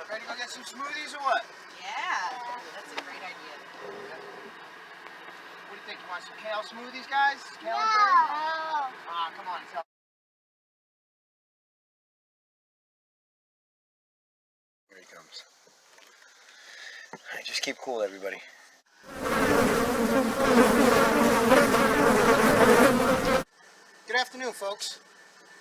Ready to go get some smoothies or what? Yeah, that's a great idea. What do you think? You want some kale smoothies, guys? Kale and No. come on, tell. Here he comes. All right, just keep cool, everybody. Good afternoon, folks.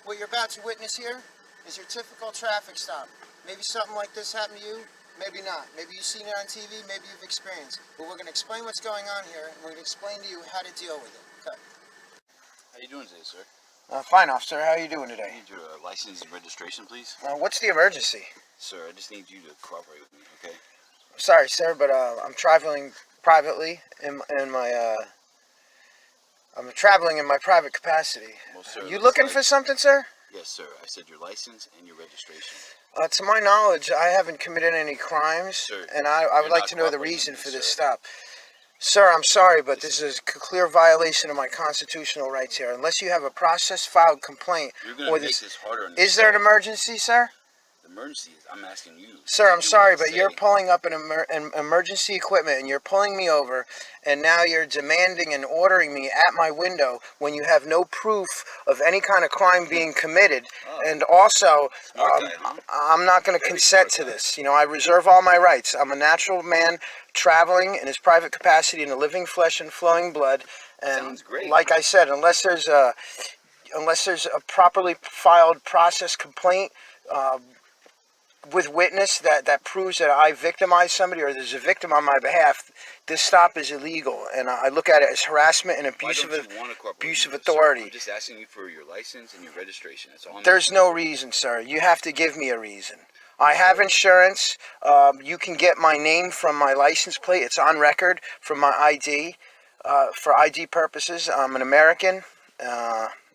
What you're about to witness here is your typical traffic stop. Maybe something like this happened to you, maybe not. Maybe you've seen it on TV, maybe you've experienced. But we're going to explain what's going on here, and we're going to explain to you how to deal with it. Okay. How you doing today, sir? Fine, officer. How are you doing I today? need your license and registration, please. What's the emergency? Sir, I just need you to cooperate with me, okay? I'm sorry, sir, but I'm traveling privately in my I'm traveling in my private capacity. Well, sir, You looking for something, sir? Yes, sir. I said your license and your registration. To my knowledge, I haven't committed any crimes, Sir, and I would like to know the cooperating reason with for me, this sir. stop. Sir, I'm sorry, but this is a clear violation of my constitutional rights here. Unless you have a process-filed complaint, You're going to make this harder on is there an yourself. emergency, sir? The emergency is I'm asking you. Sir, I'm to do sorry, what I but you're say. pulling up an emergency equipment, and you're pulling me over, and now you're demanding and ordering me at my window when you have no proof of any kind of crime being committed. Oh. And also, Smart guy, huh? I'm not going to Very consent smart to guy. this. You know, I reserve all my rights. I'm a natural man traveling in his private capacity in the living flesh and flowing blood. And Sounds great. like I said, unless there's a properly filed process complaint, with witness that proves that I victimized somebody or there's a victim on my behalf, this stop is illegal, and I look at it as harassment and abuse of authority. I'm just asking you for your license and your registration. That's all. There's no reason, sir. You have to give me a reason. I have insurance. You can get my name from my license plate. It's on record from my ID. For ID purposes, I'm an American.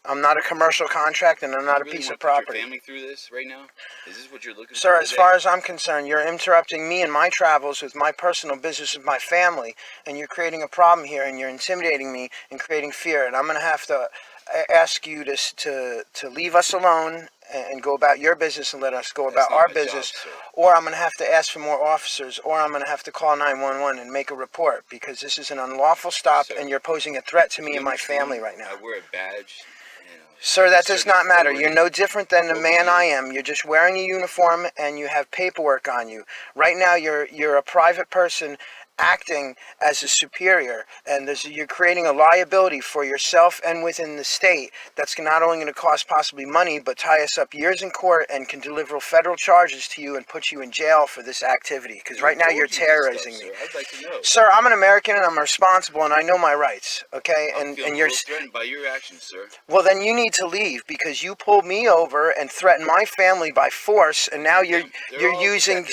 I'm not a commercial contract, and I'm not a piece of property. Put your family through this right now? Is this what you're looking for? Sir, as far as I'm concerned, you're interrupting me in my travels with my personal business with my family, and you're creating a problem here, and you're intimidating me and creating fear. And I'm going to have to ask you to leave us alone and go about your business and let us go about our business, or I'm going to have to ask for more officers, or I'm going to have to call 911 and make a report, because this is an unlawful stop, and you're posing a threat to me and my family right now. I wear a badge. Sir, that does not matter. You're no different than the man I am. You're just wearing a uniform and you have paperwork on you. Right now, you're a private person acting as a superior, and you're creating a liability for yourself and within the state that's not only going to cost possibly money, but tie us up years in court and can deliver federal charges to you and put you in jail for this activity, because right now you're terrorizing me. I'd like to know. Sir, I'm an American and I'm responsible and I know my rights, okay? I'm And you're threatened by your actions, sir. Well, then you need to leave, because you pulled me over and threatened my family by force, and now you're using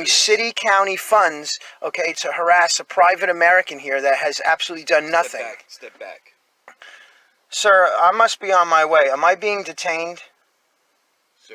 city county funds, okay, to harass a private American here that has absolutely done nothing. Step back. Sir, I must be on my way. Am I being detained? Sir,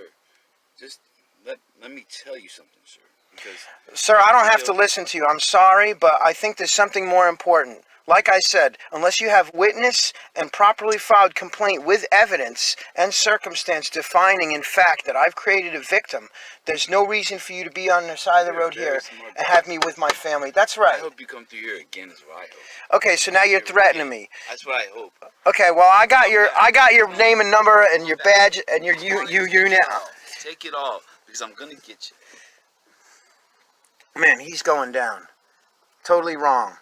just let me tell you something, sir. Because sir, I don't have to listen to you. I'm sorry, but I think there's something more important. Like I said, unless you have witness and properly filed complaint with evidence and circumstance defining in fact that I've created a victim, there's no reason for you to be on the side of the road here and have me with my family. That's right. I hope you come through here again is what I hope. Okay, so now you're threatening me. That's what I hope. Okay, well I got your name and number and your badge and your you now. Take it all, because I'm gonna get you. Man, he's going down. Totally wrong.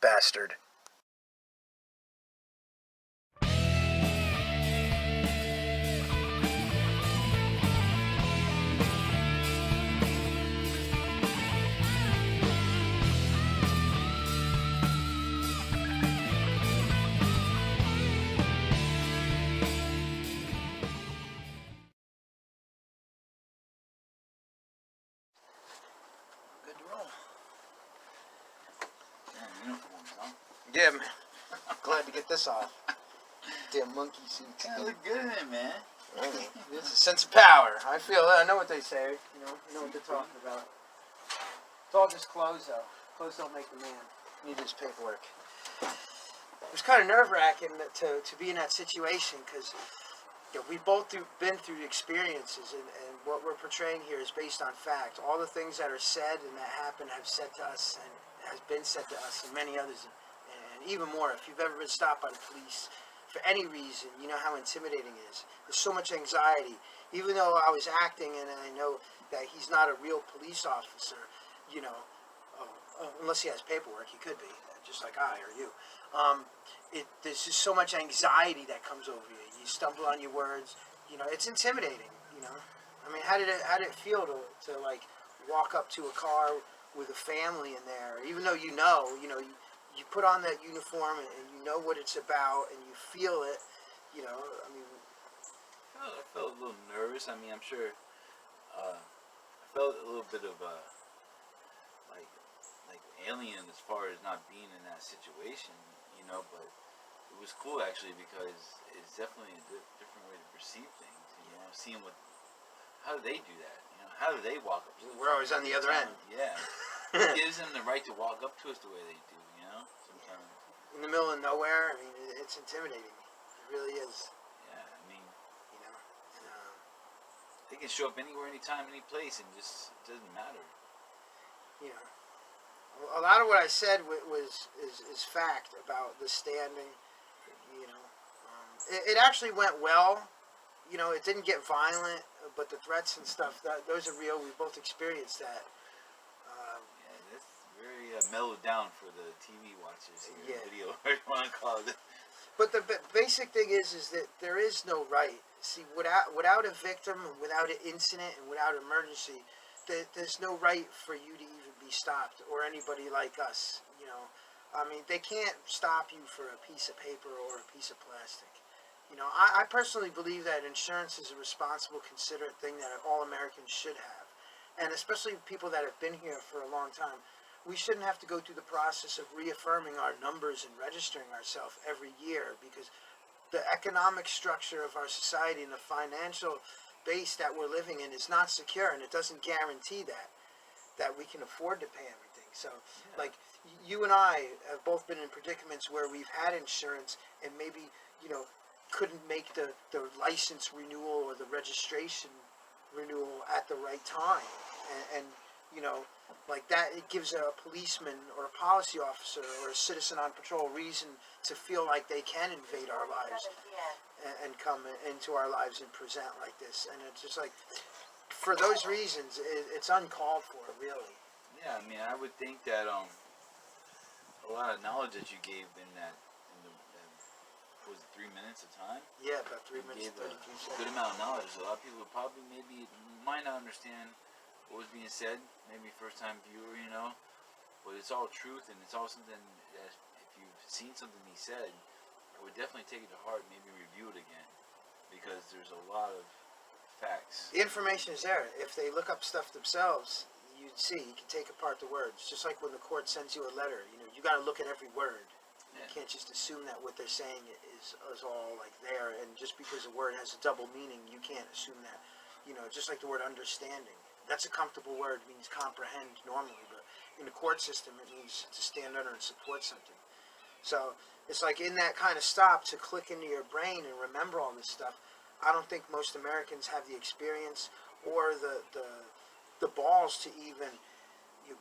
Bastard. Good to roll. Yeah, man. Glad to get this off. Damn monkey suit. You look good in it, man. It's a sense of power. I know what they say. You know what they're talking about. It's all just clothes, though. Clothes don't make the man. Neither is paperwork. It was kind of nerve-wracking to be in that situation, because Yeah, we've both been through experiences, and what we're portraying here is based on fact. All the things that are said and that happen have said to us and has been said to us and many others, and even more. If you've ever been stopped by the police for any reason, you know how intimidating it is. There's so much anxiety. Even though I was acting and I know that he's not a real police officer, you know, unless he has paperwork, he could be, just like I or you. There's just so much anxiety that comes over you. You stumble on your words. You know, it's intimidating. You know, I mean, how did it feel to like walk up to a car with a family in there, even though you you put on that uniform and you know what it's about and you feel it. You know, I mean, I felt a little nervous. I mean, I'm sure. I felt a little bit of like alien as far as not being in that situation, you know. But it was cool actually because it's definitely a different way to perceive things. You know, seeing how do they do that? You know, how do they walk up to us? we're always on the other end. Yeah, it gives them the right to walk up to us the way they do. You know, sometimes. In the middle of nowhere, I mean, it's intimidating. It really is. Yeah, I mean, You know, and, they can show up anywhere, anytime, any place, and just it doesn't matter. you know, a lot of what I said is fact about the standing. You know, it actually went well. You know, it didn't get violent, but the threats and stuff, those are real. We both experienced that. Yeah, that's very mellowed down for the TV watchers here. Yeah. Video, whatever you want to call it. But the basic thing is that there is no right. See, without a victim, without an incident, and without emergency, there's no right for you to even be stopped or anybody like us. You know, I mean, they can't stop you for a piece of paper or a piece of plastic. You know, I personally believe that insurance is a responsible, considerate thing that all Americans should have, and especially people that have been here for a long time. We shouldn't have to go through the process of reaffirming our numbers and registering ourselves every year because the economic structure of our society and the financial base that we're living in is not secure, and it doesn't guarantee that we can afford to pay everything. So, like, you and I have both been in predicaments where we've had insurance and maybe, you know, couldn't make the license renewal or the registration renewal at the right time. And you know, like that, it gives a policeman or a policy officer or a citizen on patrol reason to feel like they can invade our lives and come into our lives and present like this. And it's just like, for those reasons, it's uncalled for, really. Yeah, I mean, I would think that a lot of knowledge that you gave in that was it 3 minutes of time? Yeah, about 3 minutes Gave and a 33 good seconds. amount of knowledge. A lot of people probably maybe might not understand what was being said. Maybe first time viewer, you know, but it's all truth and it's all something that if you've seen something he said, I would definitely take it to heart. Maybe review it again because there's a lot of facts. The information is there. If they look up stuff themselves, you'd see. You can take apart the words. Just like when the court sends you a letter, you know, you got to look at every word. You Yeah. can't just assume that what they're saying is all like there. And just because a word has a double meaning, you can't assume that. You know, just like the word understanding. That's a comfortable word. It means comprehend normally, but in the court system, it means to stand under and support something. So it's like in that kind of stop to click into your brain and remember all this stuff. I don't think most Americans have the experience or the balls to even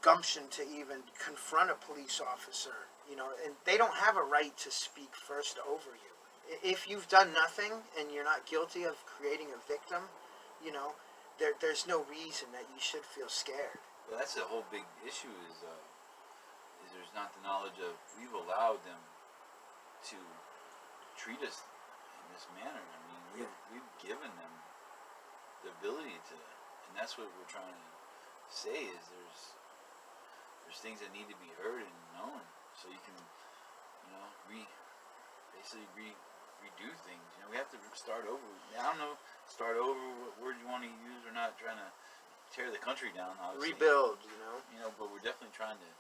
gumption to even confront a police officer. You know, and they don't have a right to speak first over you. If you've done nothing and you're not guilty of creating a victim, you know, there's no reason that you should feel scared. Well, that's the whole big issue is there's not the knowledge of we've allowed them to treat us in this manner. I mean, we've given them the ability to, and that's what we're trying to say is there's things that need to be heard and known so you can, you know, redo things. You know, we have to start over. I don't know, start over. What word you want to use? We're not trying to tear the country down. Obviously. Rebuild, you know. You know, but we're definitely trying to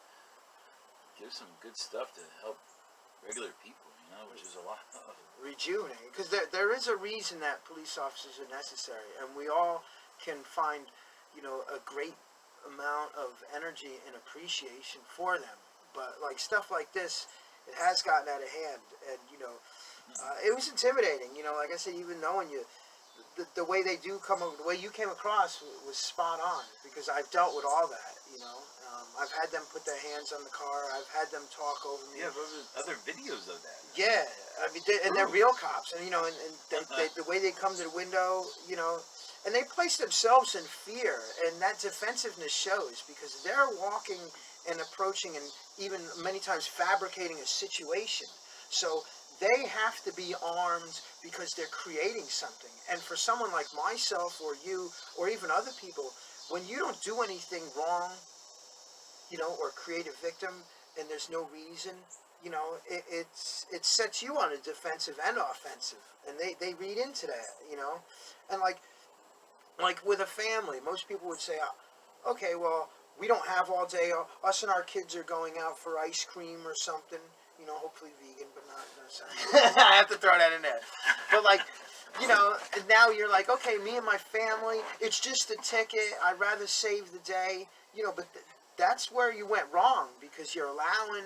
give some good stuff to help regular people. You know, which is a lot of. Rejuvenate, because there is a reason that police officers are necessary, and we all can find, you know, a great amount of energy and appreciation for them. But like stuff like this, it has gotten out of hand, and you know, it was intimidating. You know, like I said, even knowing you, the way they do the way you came across was spot on, because I've dealt with all that, you know. I've had them put their hands on the car. I've had them talk over me. Yeah, but there's other videos of that. Yeah, I mean, and they're real cops, and you know, and the way they come to the window, you know, and they place themselves in fear, and that defensiveness shows because they're walking and approaching, and even many times fabricating a situation. So they have to be armed because they're creating something. And for someone like myself or you or even other people, when you don't do anything wrong, you know, or create a victim, and there's no reason, you know, it sets you on a defensive and offensive, and they read into that, you know, and like with a family, most people would say, okay, well, we don't have all day. Us and our kids are going out for ice cream or something, you know, hopefully vegan, but not. I have to throw that in there, but like. You know, and now you're like, okay, me and my family, it's just a ticket. I'd rather save the day. You know, but that's where you went wrong, because you're allowing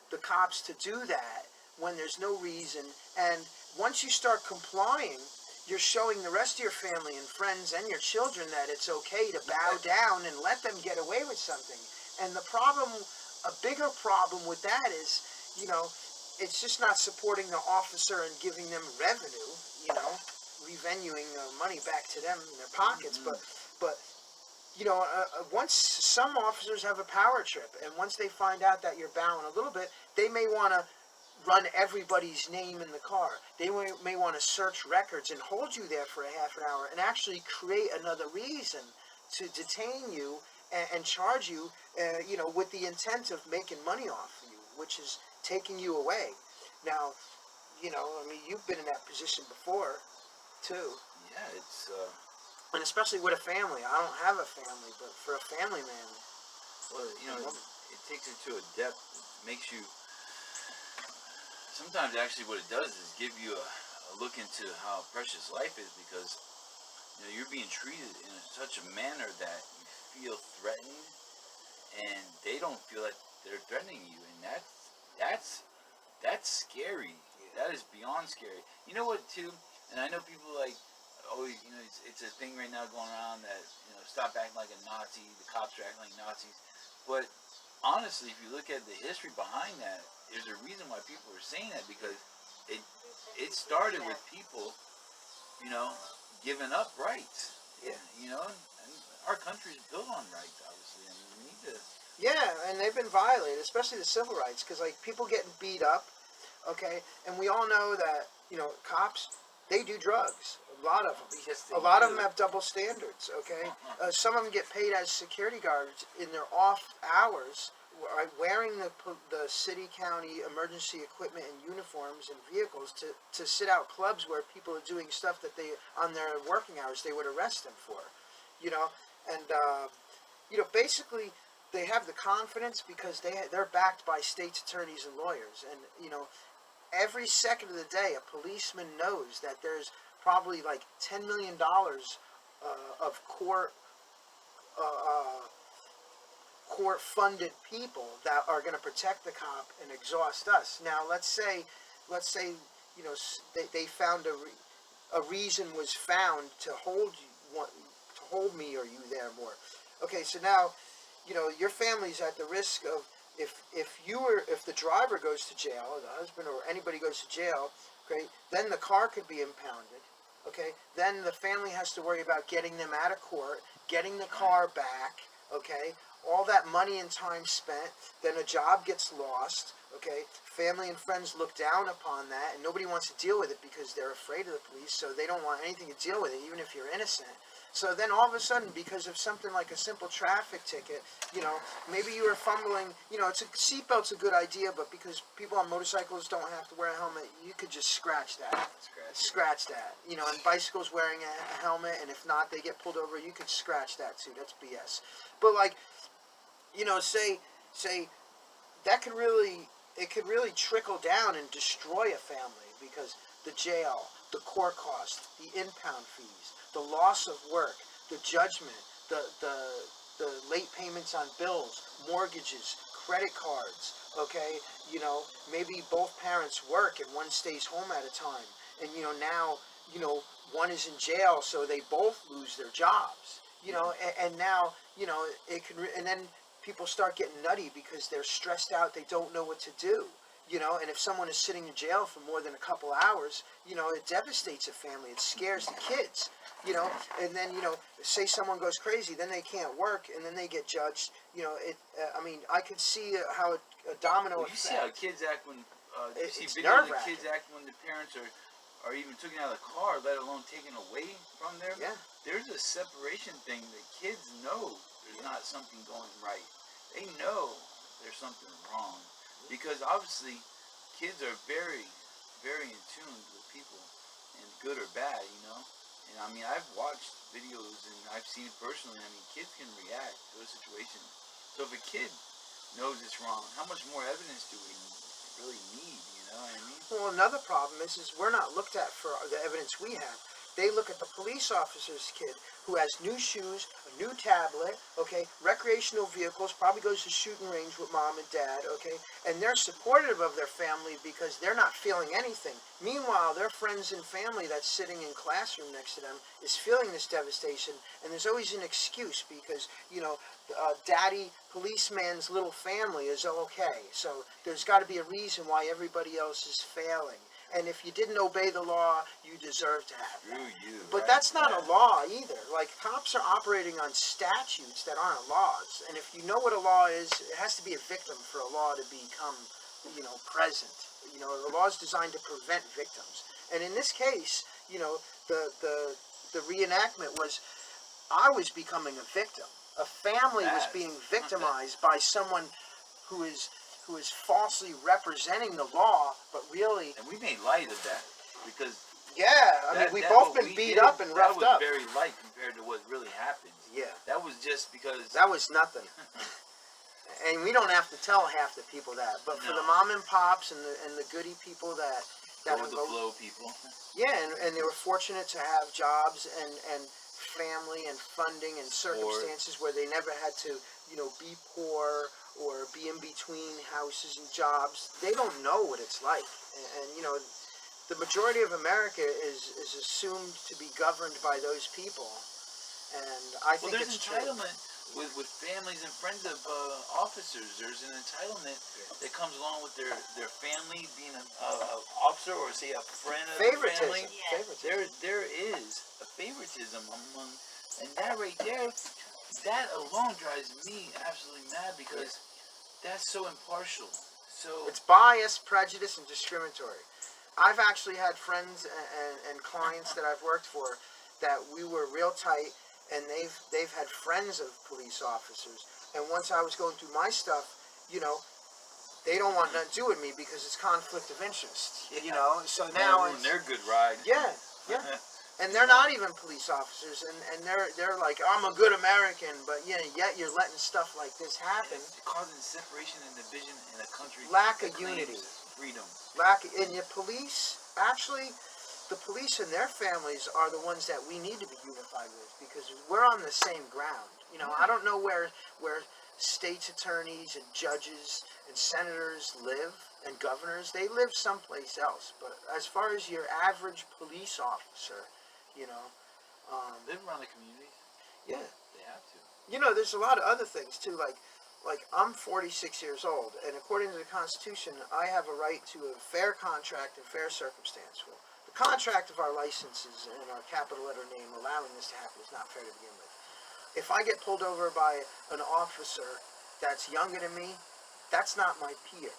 the cops to do that when there's no reason. And once you start complying, you're showing the rest of your family and friends and your children that it's okay to bow down and let them get away with something. And the problem, a bigger problem with that is, you know, it's just not supporting the officer and giving them revenue, you know, revenuing money back to them in their pockets. But you know, once some officers have a power trip, and once they find out that you're bowing a little bit, they may want to run everybody's name in the car. They may want to search records and hold you there for a half an hour and actually create another reason to detain you and charge you, you know, with the intent of making money off of you, which is taking you away. Now, you know, I mean, you've been in that position before, too. Yeah, it's And especially with a family. I don't have a family, but for a family man. well, you know, it takes it to a depth. It makes you. Sometimes, actually, what it does is give you a look into how precious life is, because you know you're being treated in such a manner that you feel threatened, and they don't feel like they're threatening you, and that's scary. That is beyond scary. You know what, too? And I know people like always, you know, it's a thing right now going around that, you know, stop acting like a Nazi. The cops are acting like Nazis. But honestly, if you look at the history behind that, there's a reason why people are saying that, because it started with people, you know, giving up rights. Yeah. You know, and our country's built on rights, obviously, and we need to. Yeah, and they've been violated, especially the civil rights, because like people getting beat up, okay, and we all know that, you know, cops, they do drugs. A lot of them. Yes, they A lot of do. them have double standards, okay? Some of them get paid as security guards in their off hours, wearing the city, county emergency equipment and uniforms and vehicles to sit out clubs where people are doing stuff that they, on their working hours, they would arrest them for, you know? And, you know, basically, they have the confidence because they're backed by state's attorneys and lawyers. And, you know, every second of the day, a policeman knows that there's probably like $10 million of court-funded people that are going to protect the cop and exhaust us. Now, let's say, you know, they found a reason was found to hold you, to hold me or you there more. Okay, so now, you know, your family's at the risk of, if the driver goes to jail, or the husband or anybody goes to jail, okay, then the car could be impounded. Okay, then the family has to worry about getting them out of court, getting the car back. Okay, all that money and time spent. Then a job gets lost. Okay, family and friends look down upon that, and nobody wants to deal with it because they're afraid of the police, so they don't want anything to deal with it, even if you're innocent. So then all of a sudden, because of something like a simple traffic ticket, you know, maybe you were fumbling, you know, seatbelt's a good idea, but because people on motorcycles don't have to wear a helmet, you could just scratch that. Scratch that. You know, and bicycles wearing a helmet, and if not, they get pulled over, you could scratch that too. That's BS. But like, you know, say that could really, it could really trickle down and destroy a family, because the jail, the court costs, the impound fees, the loss of work, the judgment, the late payments on bills, mortgages, credit cards, okay? You know, maybe both parents work and one stays home at a time. And, you know, now you know, one is in jail, so they both lose their jobs. You know, and now, you know, it can, and then people start getting nutty because they're stressed out. They don't know what to do. You know, and if someone is sitting in jail for more than a couple hours, you know, it devastates a family. It scares the kids. You know, and then, you know, say someone goes crazy, then they can't work, and then they get judged. You know, it. I mean, I could see how a domino Well, you see how effect. kids act when you see It's videos of nerve-wracking. kids act when the parents are even taken out of the car, let alone taken away from them. Yeah. There's a separation thing that kids know there's not something going right. They know there's something wrong because obviously kids are very, very in tune with people, and good or bad, you know. And I mean, I've watched videos and I've seen it personally. I mean, kids can react to a situation. So if a kid knows it's wrong, how much more evidence do we really need? You know what I mean? Well, another problem is we're not looked at for the evidence we have. They look at the police officer's kid who has new shoes, a new tablet, okay, recreational vehicles, probably goes to shooting range with mom and dad, okay, and they're supportive of their family because they're not feeling anything. Meanwhile, their friends and family that's sitting in classroom next to them is feeling this devastation, and there's always an excuse because, you know, daddy policeman's little family is okay. So there's got to be a reason why everybody else is failing. And if you didn't obey the law, you deserve to have that. Screw you. But right? that's not Yeah. a law either. Like, cops are operating on statutes that aren't laws. And if you know what a law is, it has to be a victim for a law to become, you know, present. You know, the law is designed to prevent victims. And in this case, you know, the reenactment was, I was becoming a victim. A family was Bad. being victimized by someone who is falsely representing the law, but really, And we made light of that because yeah, I mean, we both what been we beat did, up and roughed that up. was very light compared to what really happened. Yeah, That was just because that was nothing. And we don't have to tell half the people that, but for No. the mom and pops and the goody people that go with the flow people. yeah, and they were fortunate to have jobs and family and funding and circumstances where they never had to, you know, be poor or be in between houses and jobs. They don't know what it's like, and you know, the majority of America is assumed to be governed by those people, and I Well, think there's it's true. entitlement with families and friends of officers. There's an entitlement that comes along with their family being an officer or say a friend of the Favoritism. family. Yeah. Favoritism. There is a favoritism among, and that right there, that alone drives me absolutely mad because that's so impartial. So It's biased, prejudice, and discriminatory. I've actually had friends and clients that I've worked for that we were real tight, and they've had friends of police officers. And once I was going through my stuff, you know, they don't want nothing to do with me because it's conflict of interest. You know, so now ruin it's their good ride. yeah, yeah. And they're not even police officers, and they're like, I'm a good American, but yeah, yet you're letting stuff like this happen. It's causing separation and division in a country. Lack that of claims unity. freedom. In your police, actually, the police and their families are the ones that we need to be unified with because we're on the same ground. You know, I don't know where states' attorneys and judges and senators live and governors. They live someplace else. But as far as your average police officer, you know, Live around the community. yeah. They have to. You know, there's a lot of other things too. Like I'm 46 years old, and according to the Constitution, I have a right to a fair contract and fair circumstance. Well, the contract of our licenses and our capital letter name allowing this to happen is not fair to begin with. If I get pulled over by an officer that's younger than me, that's not my peer.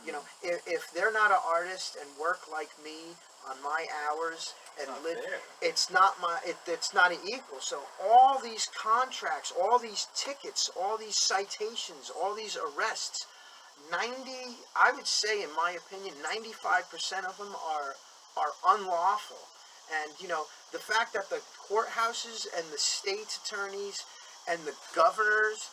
You know, if they're not an artist and work like me on my hours and Not live, fair. it's not it's not an equal. So all these contracts, all these tickets, all these citations, all these arrests, I would say, in my opinion, 95% of them are unlawful. And you know, the fact that the courthouses and the state's attorneys and the governors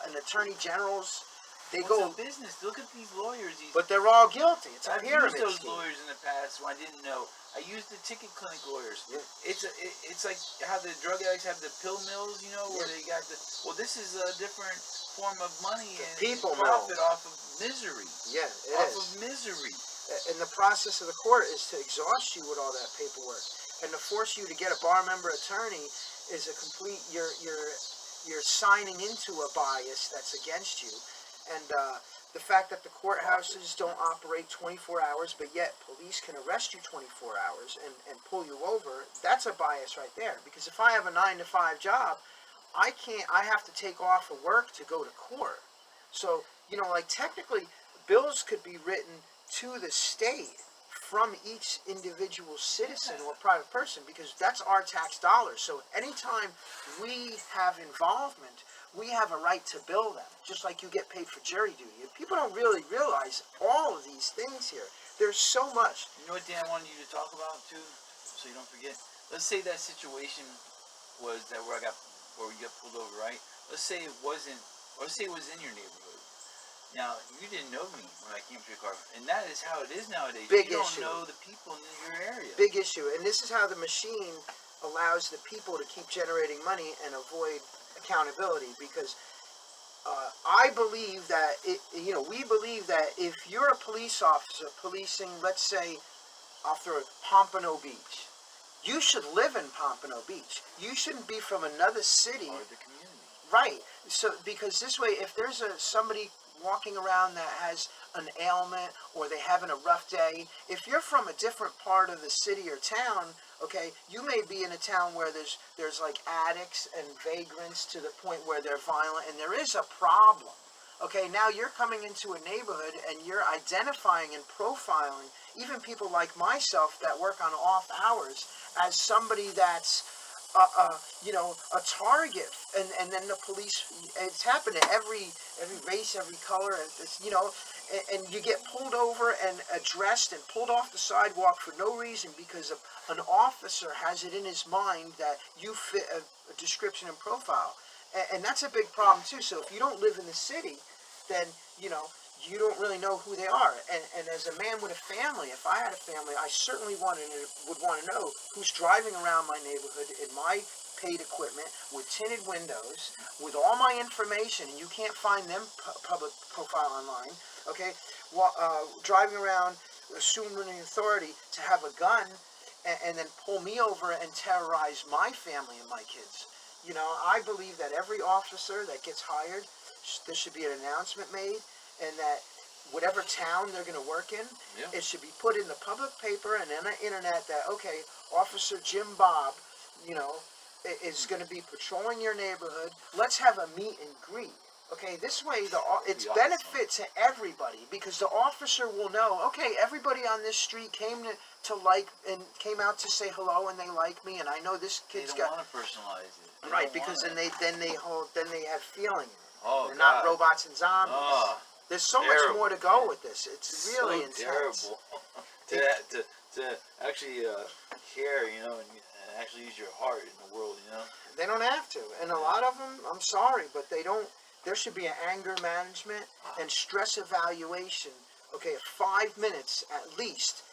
and attorney generals, they It's go, a business. Look at these lawyers. but they're all guilty. It's a I've pyramid used those scheme. lawyers in the past when I didn't know. I used the ticket clinic lawyers. Yeah. It's like how the drug addicts have the pill mills, you know, where Yeah. they got the. Well, this is a different form of money The and people profit mill. off of misery. Yeah, it Off is. of misery. And the process of the court is to exhaust you with all that paperwork, and to force you to get a bar member attorney is a complete. You're signing into a bias that's against you, and the fact that the courthouses don't operate 24 hours, but yet police can arrest you 24 hours and pull you over. That's a bias right there. Because if I have a 9 to 5 job, I have to take off of work to go to court. So, like technically, bills could be written to the state from each individual citizen or private person, because that's our tax dollars. So anytime we have involvement, we have a right to bill them, just like you get paid for jury duty. If people don't really realize all of these things here, there's so much. You know what, Dan, I wanted you to talk about too, so you don't forget. Let's say that situation was that where we got pulled over, right? Let's say it wasn't, or let's say it was in your neighborhood. Now, you didn't know me when I came to your car, and that is how it is nowadays. Big you issue. don't know the people in your area. Big issue. And this is how the machine allows the people to keep generating money and avoid accountability, because I believe that we believe that if you're a police officer policing, let's say, off the road, Pompano Beach, you should live in Pompano Beach. You shouldn't be from another city. Or the community. Right. So, because this way, if there's somebody walking around that has an ailment, or they having a rough day, if you're from a different part of the city or town, okay, you may be in a town where there's like addicts and vagrants to the point where they're violent, and there is a problem. Okay, now you're coming into a neighborhood and you're identifying and profiling even people like myself that work on off hours as somebody that's a target, and then the police. It's happened to every race, every color, and and you get pulled over and addressed and pulled off the sidewalk for no reason, because an officer has it in his mind that you fit a description and profile, and that's a big problem too. So if you don't live in the city, then you don't really know who they are. And as a man with a family, if I had a family, I certainly would want to know who's driving around my neighborhood in my paid equipment with tinted windows, with all my information, and you can't find them public profile online, okay? Driving around, assuming the authority to have a gun and then pull me over and terrorize my family and my kids. I believe that every officer that gets hired, there should be an announcement made, and that whatever town they're going to work in, it should be put in the public paper and on the internet that, okay, Officer Jim Bob, is going to be patrolling your neighborhood. Let's have a meet and greet. Okay, this way it's benefit to everybody, because the officer will know, okay, everybody on this street came to like and came out to say hello, and they like me, and I know this kid's They don't want to personalize it. right, because then they have feeling. Oh, They're God. not robots and zombies. Oh, there's so terrible. much more to go with this. It's really so intense. Terrible. to actually care, and actually use your heart in the world, They don't have to, and a lot of them, I'm sorry, but they don't. There should be an anger management and stress evaluation. Okay, 5 minutes at least.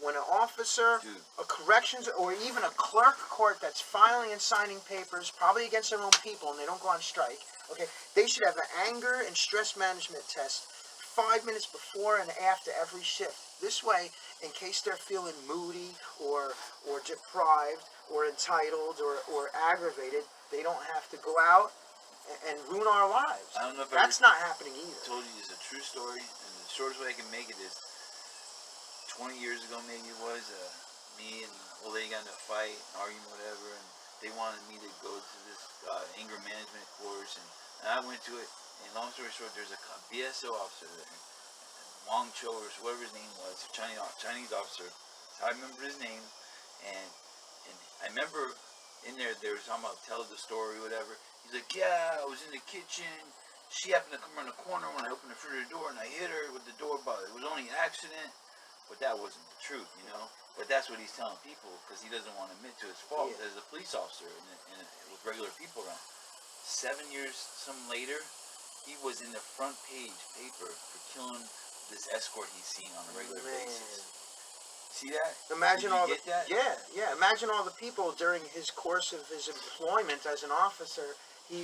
When an officer, a corrections, or even a clerk court that's filing and signing papers, probably against their own people, and they don't go on strike, okay, they should have an anger and stress management test 5 minutes before and after every shift. This way, in case they're feeling moody or deprived or entitled or aggravated, they don't have to go out and ruin our lives. I don't know if that's not happening either. I told you it's a true story, and the shortest way I can make it is 20 years ago, maybe it was, me and the old lady got into a fight, an argument, whatever, and they wanted me to go to this anger management course, and I went to it, and long story short, there's a BSO officer there, Wang Cho, or whatever his name was, Chinese officer, so I remember his name, and I remember in there, they were talking about tell the story, whatever. He's like, yeah, I was in the kitchen, she happened to come around the corner when I opened the refrigerator door, and I hit her with the door, but it was only an accident. But that wasn't the truth, But that's what he's telling people, because he doesn't want to admit to his fault as a police officer and with regular people around. 7 years, some later, he was in the front page paper for killing this escort he's seen on a regular basis. See that? Imagine Did you get that? Yeah. Imagine all the people during his course of his employment as an officer. He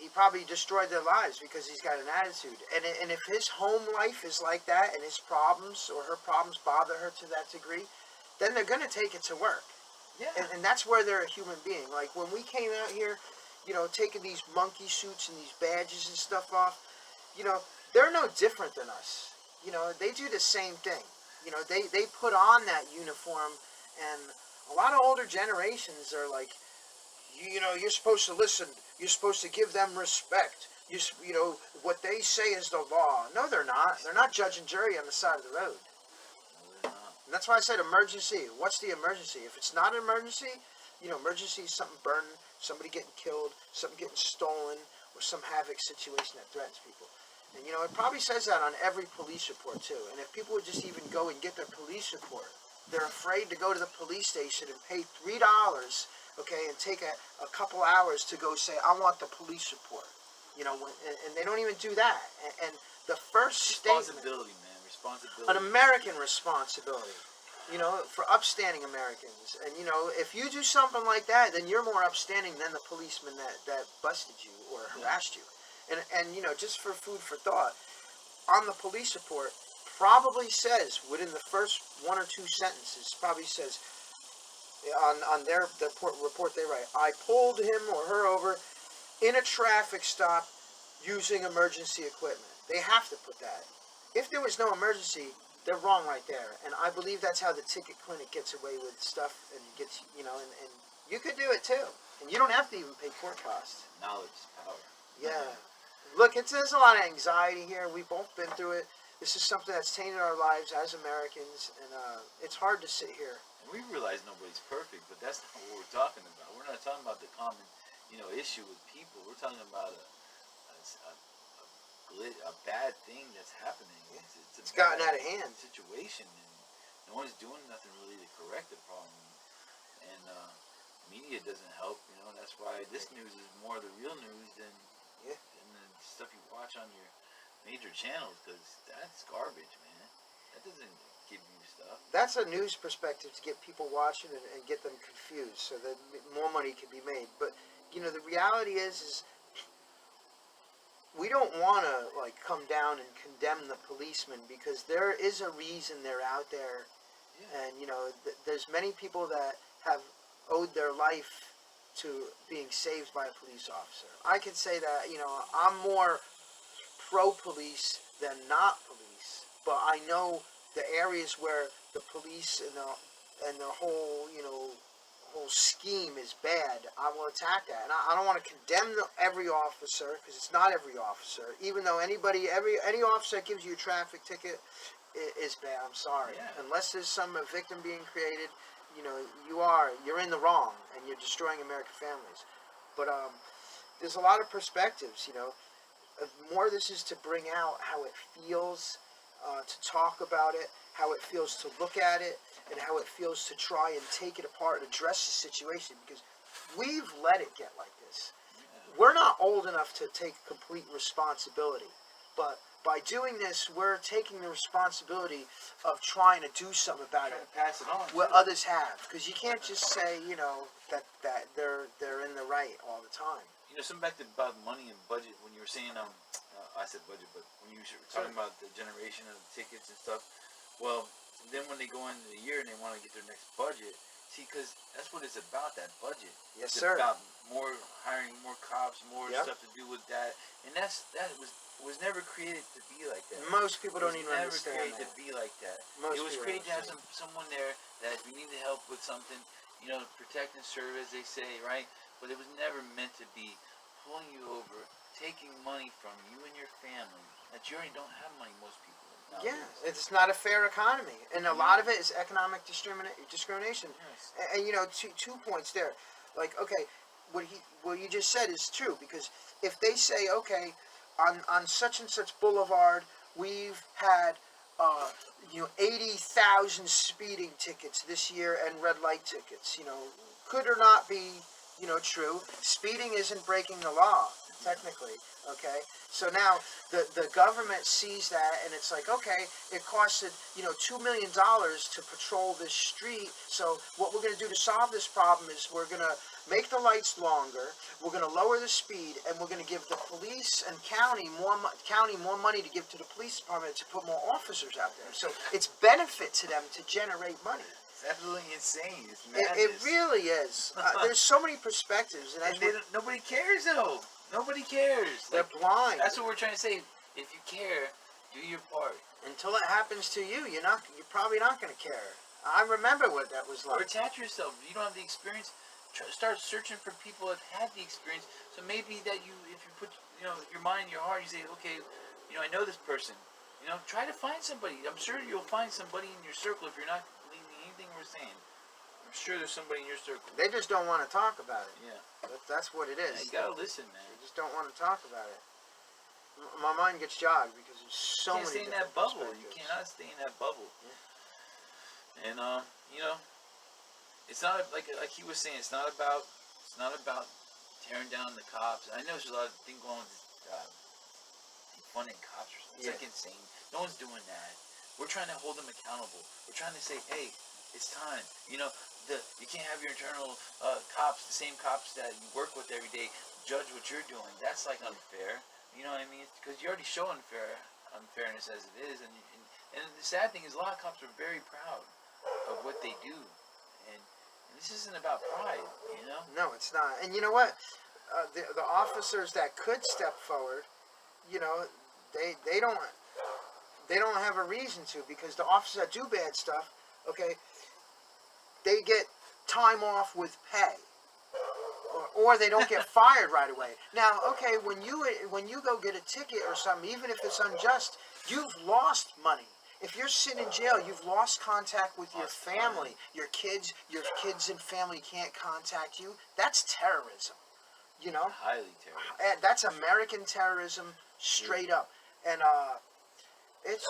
he probably destroyed their lives because he's got an attitude. And if his home life is like that and his problems or her problems bother her to that degree, then they're going to take it to work. Yeah. And that's where they're a human being. Like when we came out here, taking these monkey suits and these badges and stuff off, they're no different than us. They do the same thing. They put on that uniform, and a lot of older generations are like, you're supposed to listen. You're supposed to give them respect. What they say is the law. No, they're not. They're not judge and jury on the side of the road. No, they're not. And that's why I said emergency. What's the emergency? If it's not an emergency, emergency is something burning, somebody getting killed, something getting stolen, or some havoc situation that threatens people. And it probably says that on every police report too. And if people would just even go and get their police report, they're afraid to go to the police station and pay $3, okay, and take a couple hours to go say, I want the police report. And they don't even do that. And the first statement, Responsibility, man. Responsibility. an American responsibility, for upstanding Americans. And, if you do something like that, then you're more upstanding than the policeman that busted you or harassed you. And just for food for thought, on the police report, probably says, within the first one or two sentences, probably says, on the report they write, I pulled him or her over in a traffic stop using emergency equipment. They have to put that. If there was no emergency, they're wrong right there. And I believe that's how the ticket clinic gets away with stuff and gets, and you could do it too. And you don't have to even pay court costs. Knowledge is power. Yeah. Look, there's a lot of anxiety here. We've both been through it. This is something that's tainted our lives as Americans, and it's hard to sit here. And we realize nobody's perfect, but that's not what we're talking about. We're not talking about the common, issue with people. We're talking about a bad thing that's happening. It's gotten out of hand. Situation, and no one's doing nothing really to correct the problem. And media doesn't help. That's why this news is more the real news than the stuff you watch on your major channels, because that's garbage, man. That doesn't give you stuff. That's a news perspective to get people watching and get them confused so that more money can be made. But, the reality is we don't want to, come down and condemn the policemen, because there is a reason they're out there. Yeah. And, there's many people that have owed their life to being saved by a police officer. I could say that, I'm more pro-police than not police, but I know the areas where the police and the whole, whole scheme is bad. I will attack that, and I don't want to condemn every officer, because it's not every officer. Even though any officer that gives you a traffic ticket is bad. I'm sorry, unless there's some victim being created. You're in the wrong, and you're destroying American families. But there's a lot of perspectives. More of this is to bring out how it feels to talk about it, how it feels to look at it, and how it feels to try and take it apart and address the situation, because we've let it get like this. We're not old enough to take complete responsibility, but by doing this, we're taking the responsibility of trying to do something about it. Pass it on. What others have, because you can't just say, that they're in the right all the time. Something back about money and budget. When you were saying, I said budget, but when you were talking about the generation of the tickets and stuff, well, then when they go into the year and they want to get their next budget, see, because that's what it's about, that budget. Yes, it's sir. about hiring more cops, more Yep. stuff to do with that, and that was never created to be like that. Most people don't even never understand created that. to be like that. Most It was people created to have understand. someone there that if you need help with something, protect and serve, as they say, right? But it was never meant to be pulling you over, taking money from you and your family. That you already don't have money, most people. Yeah, Nowadays. it's not a fair economy, and a lot of it is economic discrimination. Yes. And two points there. Like, okay, what you just said is true, because if they say, okay, on such and such boulevard, we've had 80,000 speeding tickets this year and red light tickets. Could or not be true. Speeding isn't breaking the law. technically. Okay, so now the government sees that, and it's like, okay, it costed $2 million to patrol this street. So what we're going to do to solve this problem is we're going to make the lights longer. We're going to lower the speed, and we're going to give the police and county more money to give to the police department to put more officers out there. So it's benefit to them to generate money. It's absolutely insane. It's It madness. really is. There's so many perspectives, and And nobody cares though. Nobody cares. they're Like, blind. that's what we're trying to say. If you care, do your part. Until it happens to you, you're probably not going to care. I remember what that was Or like. attach yourself. If you don't have the experience, start searching for people that had the experience. So maybe that if you put your mind, your heart, you say, okay, I know this person. Try to find somebody. I'm sure you'll find somebody in your circle if you're not believing anything we're saying. I'm sure there's somebody in your circle. They just don't want to talk about it. Yeah. That's what it Yeah, is. you gotta listen, man. They just don't want to talk about it. My mind gets jogged because there's so You can't many stay in that different bubble. You perspectives. cannot stay in that bubble. Yeah. And it's not like he was saying. It's not about tearing down the cops. I know there's a lot of things going on with defunding cops or something. It's like insane. No one's doing that. We're trying to hold them accountable. We're trying to say, hey, it's time. You can't have your internal cops, the same cops that you work with every day, judge what you're doing. That's like unfair. You know what I mean? Because you already show unfairness as it is. And the sad thing is a lot of cops are very proud of what they do. And this isn't about pride, No, it's not. And you know what? The officers that could step forward, they don't have a reason to, because the officers that do bad stuff, okay, they get time off with pay, or they don't get fired right away. Now, okay, when you go get a ticket or something, even if it's unjust, you've lost money. If you're sitting in jail, you've lost contact with your family, your kids and family can't contact you. That's terrorism, Highly terrible. And that's American terrorism, straight up. And it's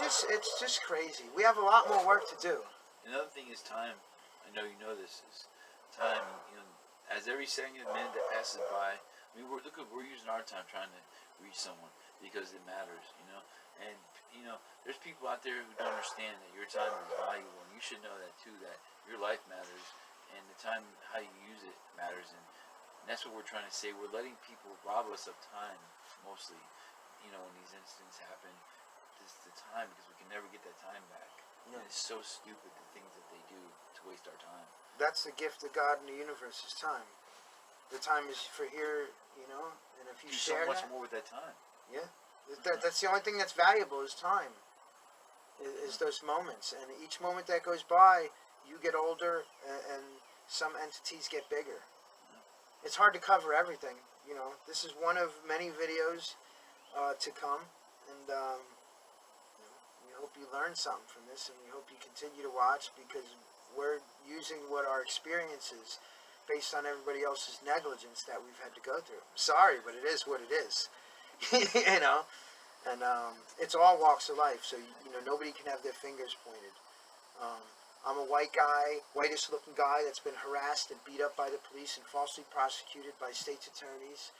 just crazy. We have a lot more work to do. Another thing is time. I know you know this is time. As every second minute that passes by, we're using our time trying to reach someone because it matters, And there's people out there who don't understand that your time is valuable, and you should know that too. That your life matters, and the time, how you use it, matters, and that's what we're trying to say. We're letting people rob us of time, mostly. When these incidents happen, it's the time, because we can never get that time back. No. And it's so stupid, the things that they do to waste our time. That's the gift of God in the universe, is time. The time is for here, and if you Do share so much that, more with that time. yeah, that's the only thing that's valuable, is time. Is those moments, and each moment that goes by, you get older, and some entities get bigger. It's hard to cover everything. This is one of many videos to come, and we hope you learned something from this, and we hope you continue to watch, because we're using what our experiences based on everybody else's negligence that we've had to go through. Sorry, but it is what it is. And it's all walks of life, so nobody can have their fingers pointed. I'm a whitest looking guy that's been harassed and beat up by the police and falsely prosecuted by state's attorneys.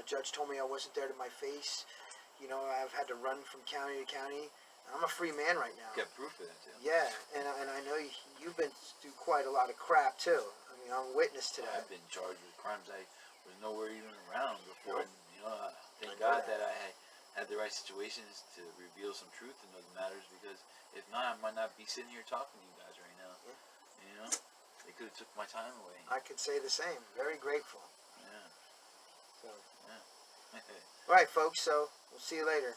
Judge told me I wasn't there to my face. I've had to run from county to county. I'm a free man right now. You got proof of that too. Yeah, and I know you've been through quite a lot of crap too. I mean, I'm a witness to that. I've been charged with crimes I was nowhere even around before. Nope. And, thank I know God that. that I had the right situations to reveal some truth in those matters, because if not, I might not be sitting here talking to you guys right now. Yeah. They could have took my time away. I could say the same. Very grateful. Yeah. So, Yeah. all right, folks. So we'll see you later.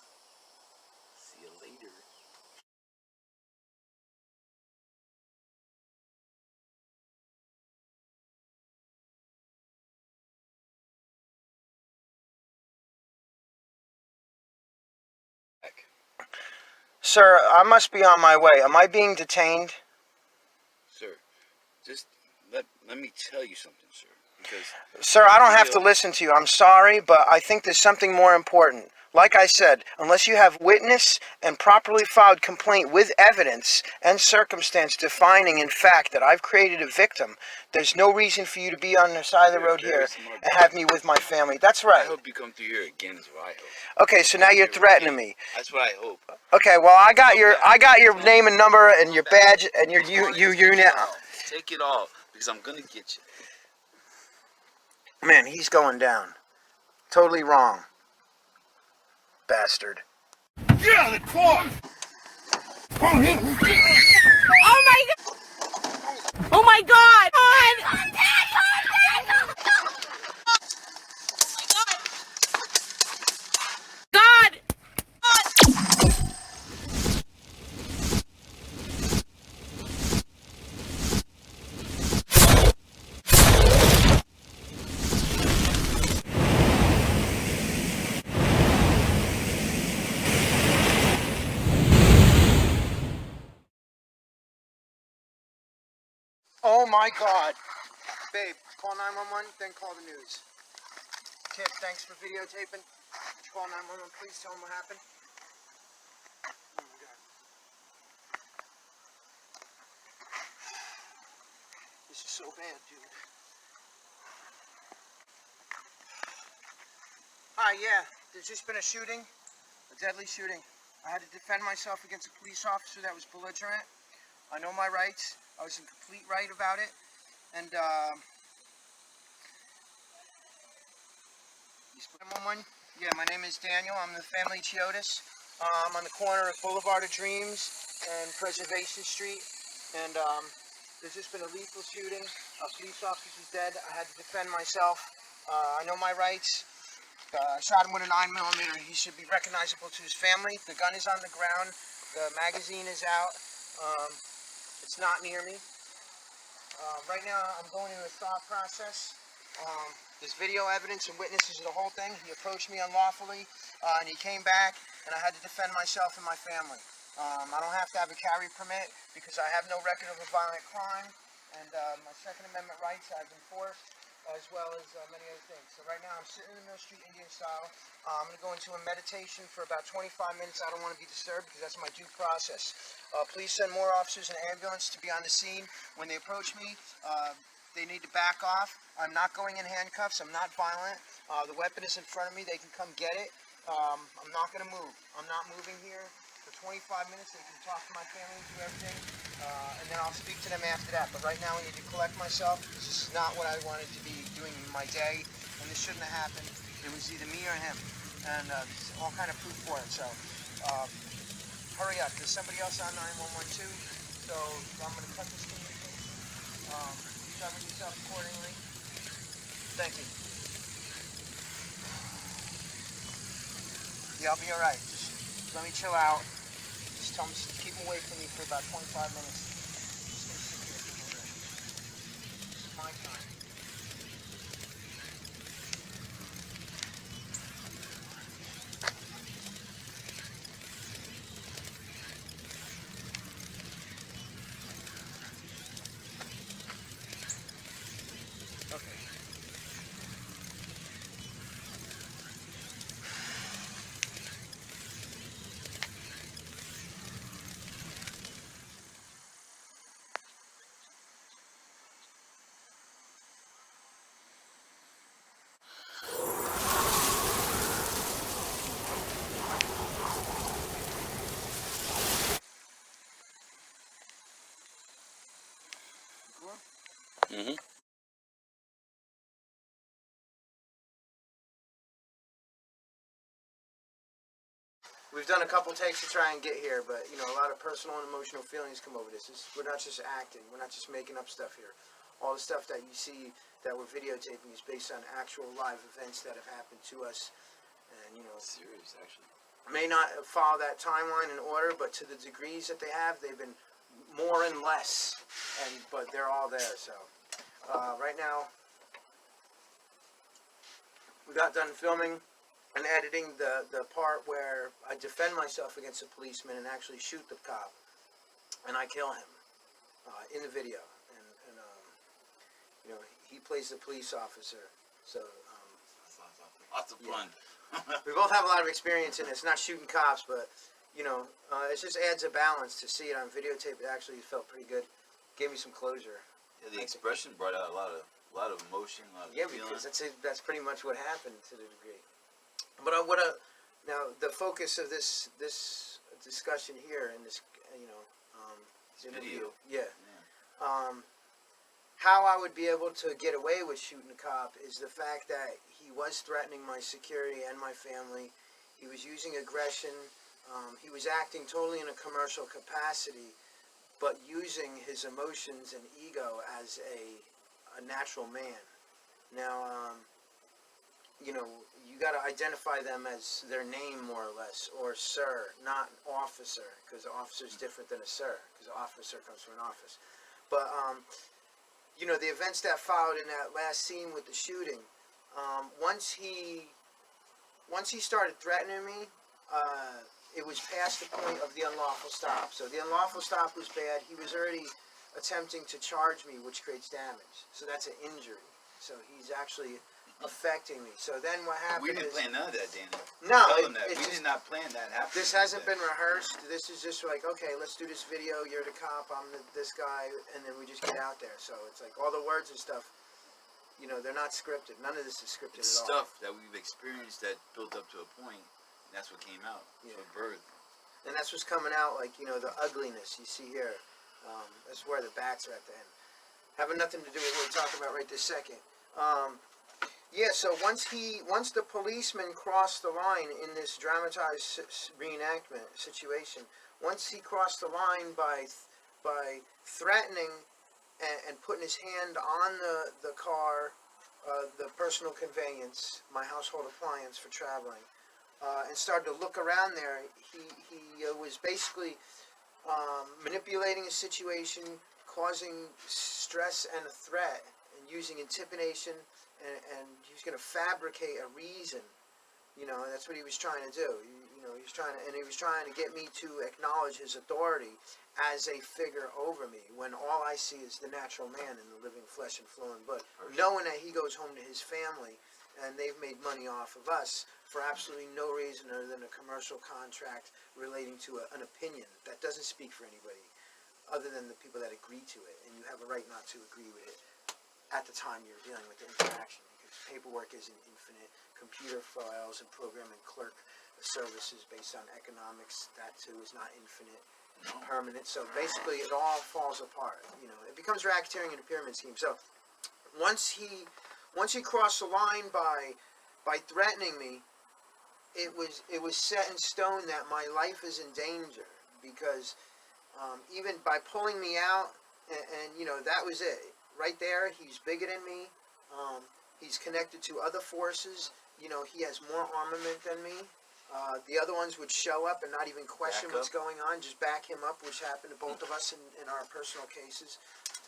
See you later. Sir, I must be on my way. Am I being detained? Sir, just let me tell you something, sir. Because Sir, I don't have to listen to you. I'm sorry, but I think there's something more important. Like I said, unless you have witness and properly filed complaint with evidence and circumstance defining in fact that I've created a victim, there's no reason for you to be on the side of the road here and have me with my family. That's I right. hope you come through here again. Is what I hope. Okay, so now you're threatening me. That's what I hope. Okay, well I got your name and number and your badge and your unit. Take it all, because I'm gonna get you. Man, he's going down. Totally wrong. Bastard. Yeah, the car! Oh, yeah. Oh my god! Oh my god! God! Oh my God. Babe, call 911, then call the news. Tip, thanks for videotaping. Call 911, please tell them what happened. Oh my God. This is so bad, dude. Hi, yeah, there's just been a shooting, a deadly shooting. I had to defend myself against a police officer that was belligerent. I know my rights. I was in complete right about it. And, you spoke 911? Yeah, my name is Daniel. I'm the family Chiotis. I'm on the corner of Boulevard of Dreams and Preservation Street. And there's just been a lethal shooting. A police officer's dead. I had to defend myself. I know my rights. I shot him with a 9mm. He should be recognizable to his family. The gun is on the ground. The magazine is out. It's not near me. Right now, I'm going into a thought process. There's video evidence and witnesses of the whole thing. He approached me unlawfully, and he came back, and I had to defend myself and my family. I don't have to have a carry permit because I have no record of a violent crime, and my Second Amendment rights I've enforced, as well as many other things. So right now, I'm sitting in the Mill Street Indian style. I'm going to go into a meditation for about 25 minutes. I don't want to be disturbed because that's my due process. Please send more officers and ambulance to be on the scene. When they approach me, they need to back off. I'm not going in handcuffs. I'm not violent. The weapon is in front of me. They can come get it. I'm not going to move. I'm not moving here for 25 minutes. They can talk to my family and do everything. And then I'll speak to them after that. But right now I need to collect myself because this is not what I wanted to be doing in my day. And this shouldn't have happened. It was either me or him. And there's all kind of proof for it. So hurry up. There's somebody else on 911 too. So I'm going to cut this communication. Cover yourself accordingly. Thank you. Yeah, I'll be all right. Just let me chill out. Just tell them to keep away from me for about 25 minutes. I'm just gonna sit here for a little bit. This is my time. Okay. Mm-hmm. We've done a couple takes to try and get here, but you know, a lot of personal and emotional feelings come over this. We're not just acting. We're not just making up stuff here. All the stuff that you see that we're videotaping is based on actual live events that have happened to us. And you know, Serious, actually. may not follow that timeline in order, but to the degrees that they have, they've been more and less. But they're all there. So right now, we got done filming and editing the part where I defend myself against a policeman and actually shoot the cop, and I kill him in the video. And plays the police officer. So Lots of fun. we both have a lot of experience in it. It's not shooting cops, but it just adds a balance to see it on videotape. It actually felt pretty good. Gave me some closure. Yeah, the expression brought out a lot of emotion, a lot of feeling. Because that's pretty much what happened to the degree. But now the focus of this discussion here and this interview, how I would be able to get away with shooting a cop is the fact that he was threatening my security and my family. He was using aggression. He was acting totally in a commercial capacity, but using his emotions and ego as a natural man. Now, you got to identify them as their name more or less, or sir, not officer, because officer is different than a sir, because officer comes from an office. But the events that followed in that last scene with the shooting, once he started threatening me, it was past the point of the unlawful stop. So the unlawful stop was bad. He was already attempting to charge me, which creates damage. So that's an injury. So he's actually affecting me. So then what happened? We didn't plan none of that, Danny. No, Tell them that. We did not plan that happening. This hasn't been rehearsed. This is just like, okay, let's do this video. You're the cop. I'm this guy, and then we just get out there. So it's like all the words and stuff. They're not scripted. None of this is scripted It's at all. stuff that we've experienced that built up to a point, and that's what came out. Yeah. So birth. And that's what's coming out, like, the ugliness you see here. That's where the bats are at the end. Having nothing to do with what we're talking about right this second. So once the policeman crossed the line in this dramatized reenactment situation, once he crossed the line by threatening and putting his hand on the car, the personal conveyance, my household appliance for traveling, and started to look around there, he was basically manipulating a situation, causing stress and a threat, and using intimidation, and he was going to fabricate a reason. That's what he was trying to do. He was trying to get me to acknowledge his authority as a figure over me, when all I see is the natural man in the living flesh and flowing blood, knowing that he goes home to his family and they've made money off of us for absolutely no reason other than a commercial contract relating to an opinion that doesn't speak for anybody other than the people that agree to it, and you have a right not to agree with it at the time you're dealing with the interaction, because paperwork isn't infinite. Computer files and program and clerk services based on economics, that too is not infinite, permanent. So basically it all falls apart. It becomes racketeering and a pyramid scheme. So once he crossed the line by threatening me, it was set in stone that my life is in danger, because even by pulling me out, and that was it. Right there, he's bigger than me. He's connected to other forces. He has more armament than me. The other ones would show up and not even question what's going on, just back him up, which happened to both of us in our personal cases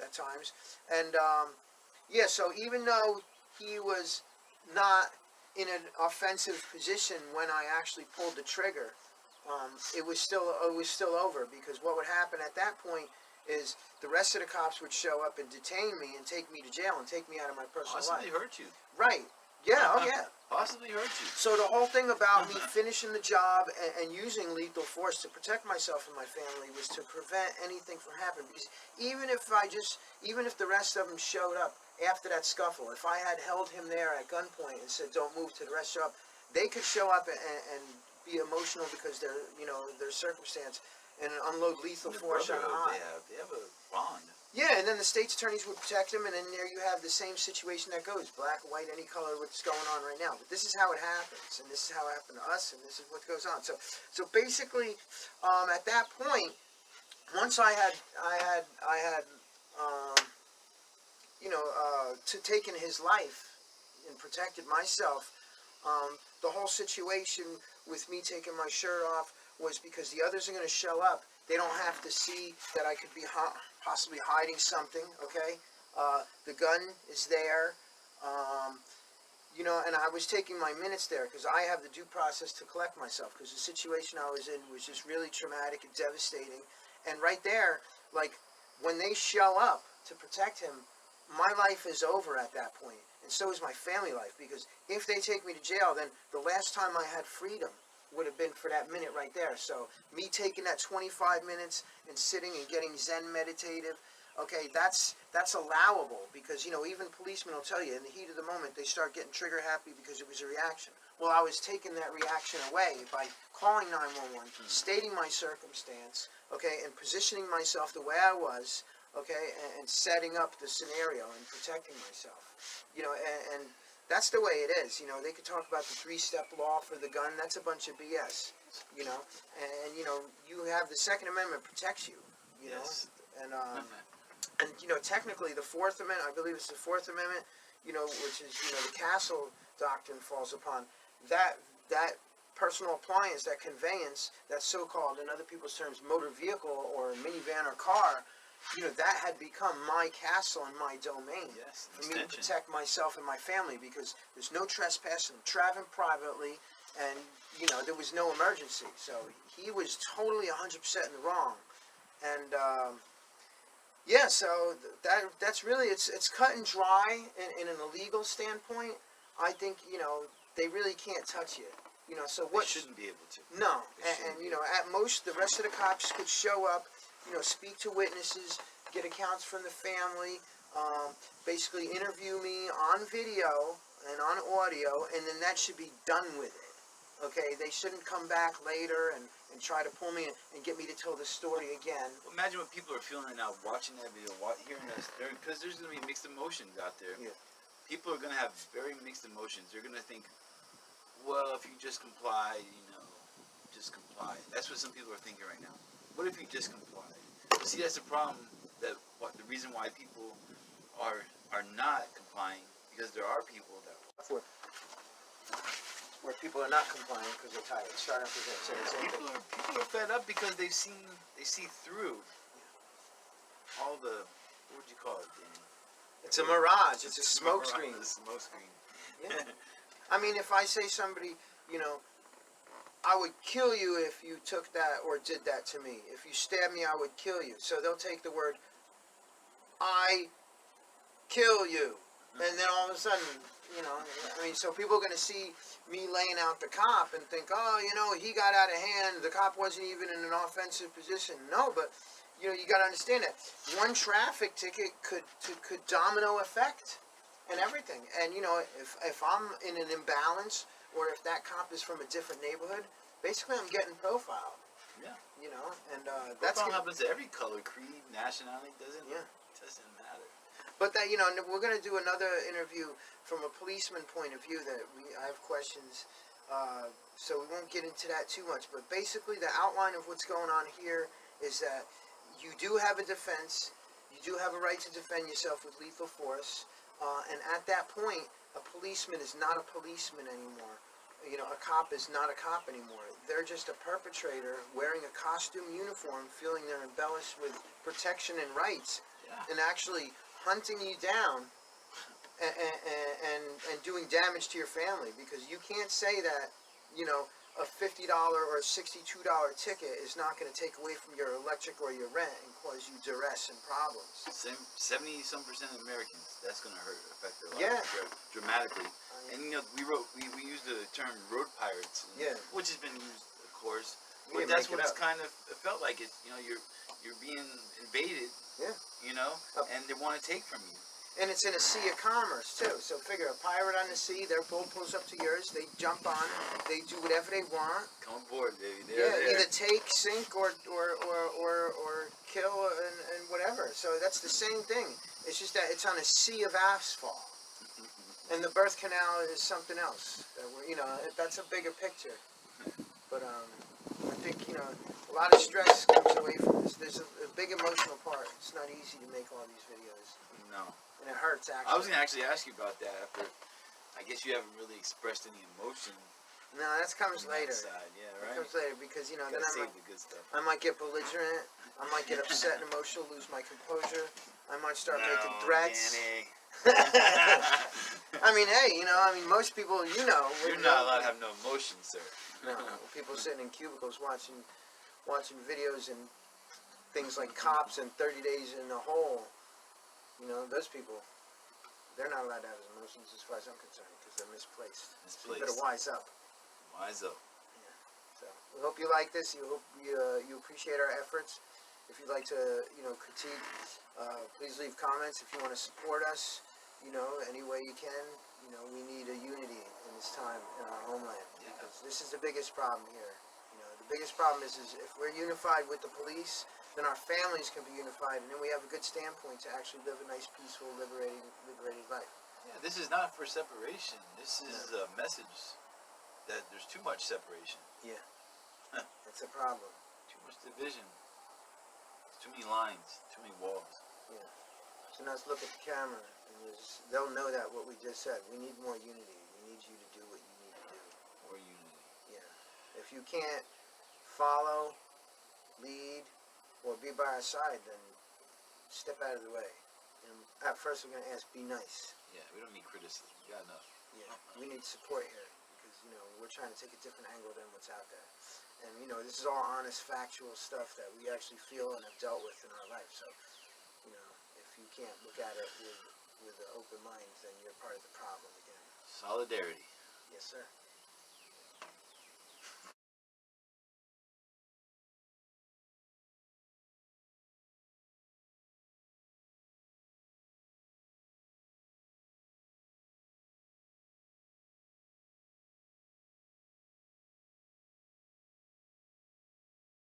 at times. And so even though he was not in an offensive position when I actually pulled the trigger, it was still over, because what would happen at that point is the rest of the cops would show up and detain me and take me to jail and take me out of my personal Possibly life. hurt you. Right. Yeah, oh yeah. Possibly hurt you. So the whole thing about me finishing the job and using lethal force to protect myself and my family was to prevent anything from happening. Because even if the rest of them showed up after that scuffle, if I had held him there at gunpoint and said, "Don't move," to the rest show up, they could show up and be emotional because their circumstance, and unload lethal force on I. They have a bond. Yeah, and then the state's attorneys would protect him, and then there you have the same situation that goes, black, white, any color, what's going on right now. But this is how it happens, and this is how it happened to us, and this is what goes on. So basically, at that point, once I had taken his life and protected myself, the whole situation with me taking my shirt off was because the others are going to show up. They don't have to see that I could be possibly hiding something, okay? The gun is there, and I was taking my minutes there because I have the due process to collect myself, because the situation I was in was just really traumatic and devastating. And right there, like, when they show up to protect him, my life is over at that point, and so is my family life, because if they take me to jail, then the last time I had freedom would have been for that minute right there. So me taking that 25 minutes and sitting and getting Zen meditative, okay, that's allowable, because, you know, even policemen will tell you in the heat of the moment they start getting trigger happy because it was a reaction. Well, I was taking that reaction away by calling 911, stating my circumstance, okay, and positioning myself the way I was, okay, and setting up the scenario and protecting myself. You know, and that's the way it is. You know, they could talk about the 3-step law for the gun. That's a bunch of BS. You know, and you know, you have the Second Amendment protects you. You Yes. know, and you know, technically the Fourth Amendment, I believe it's the Fourth Amendment. You know, which is, you know, the Castle Doctrine falls upon that personal appliance, that conveyance, that so-called, in other people's terms, motor vehicle or minivan or car. You know, that had become my castle and my domain. Yes, For me to extension. protect myself and my family, because there's no trespassing, traveling privately, and, you know, there was no emergency. So he was totally 100% in the wrong. And, yeah, so that's really, it's cut and dry in an illegal standpoint. I think, you know, they really can't touch you. You know, so They what... shouldn't be able to. No, They and shouldn't you be. know, at most, the rest of the cops could show up, you know, speak to witnesses, get accounts from the family, basically interview me on video and on audio, and then that should be done with it. Okay, they shouldn't come back later and try to pull me and get me to tell the story again. Well, imagine what people are feeling right now, watching that video, hearing us, because there's going to be mixed emotions out there. Yeah. People are going to have very mixed emotions. They're going to think, well, if you just comply, you know, just comply. That's what some people are thinking right now. What if you just comply? See, that's the problem. The reason why people are not complying, because there are people that Where people are not complying because they're tired. Start off with that. Say the same thing. people are fed up because they see through all the, what would you call it, Dan? It's a mirage. It's a smoke screen. The smoke screen. Yeah. I mean, if I say somebody, you know, I would kill you if you took that or did that to me. If you stabbed me, I would kill you. So they'll take the word, I kill you. And then all of a sudden, you know, I mean, so people are going to see me laying out the cop and think, oh, you know, he got out of hand. The cop wasn't even in an offensive position. No, but, you know, you got to understand that one traffic ticket could domino effect and everything. And, you know, if I'm in an imbalance, or if that cop is from a different neighborhood, basically I'm getting profiled. Yeah. You know, and that's Profile happens to every color, creed, nationality, doesn't matter. But that, you know, we're going to do another interview from a policeman point of view that I have questions, so we won't get into that too much. But basically the outline of what's going on here is that you do have a defense, you do have a right to defend yourself with lethal force, and at that point, a policeman is not a policeman anymore. You know, a cop is not a cop anymore. They're just a perpetrator wearing a costume uniform, feeling they're embellished with protection and rights, and actually hunting you down and doing damage to your family, because you can't say that, you know, a $50 or a $62 ticket is not going to take away from your electric or your rent and cause you duress and problems. 70-some% of Americans, that's going to affect their lives dramatically. And you know, we used the term road pirates, which has been used, of course. But that's what it's kind of felt like. It, you know, you're being invaded. You know, and they want to take from you. And it's in a sea of commerce too. So figure a pirate on the sea, their boat pulls up to yours, they jump on, they do whatever they want. Come aboard, baby. Either take, sink, or kill and whatever. So that's the same thing. It's just that it's on a sea of asphalt. And the birth canal is something else. You know, that's a bigger picture. But I think, you know, a lot of stress comes away from this. There's a big emotional part. It's not easy to make all these videos. No. And it hurts, actually. I was going to actually ask you about that after. I guess you haven't really expressed any emotion. No, that comes later. That side. Yeah, right? That comes later because, you know, then save the good stuff. I might get belligerent. I might get upset and emotional, lose my composure. I might start making threats. Danny. I mean, hey, you know, most people, you know. You're not allowed to have no emotion, sir. No, people sitting in cubicles watching videos and things like Cops and 30 Days in the Hole. You know, those people, they're not allowed to have emotions as far as I'm concerned because they're misplaced. So you better wise up. Wise up. So we hope you like this. You hope you appreciate our efforts. If you'd like to, critique, please leave comments. If you want to support us, any way you can. We need a unity in this time in our homeland because this is the biggest problem here. The biggest problem is if we're unified with the police, then our families can be unified, and then we have a good standpoint to actually live a nice, peaceful, liberating life. Yeah, this is not for separation. This is a message that there's too much separation. Yeah, it's a problem. Too much division. Too many lines. Too many walls. Yeah. So now let's look at the camera, and they'll know that what we just said. We need more unity. We need you to do what you need to do. More unity. Yeah. If you can't follow, lead, or be by our side, then step out of the way. And at first we're going to ask, be nice. Yeah, we don't need criticism. We got enough. Yeah, we need support here because, we're trying to take a different angle than what's out there. And, this is all honest, factual stuff that we actually feel and have dealt with in our life. So, if you can't look at it with an open mind, then you're part of the problem again. Solidarity. Yes, sir.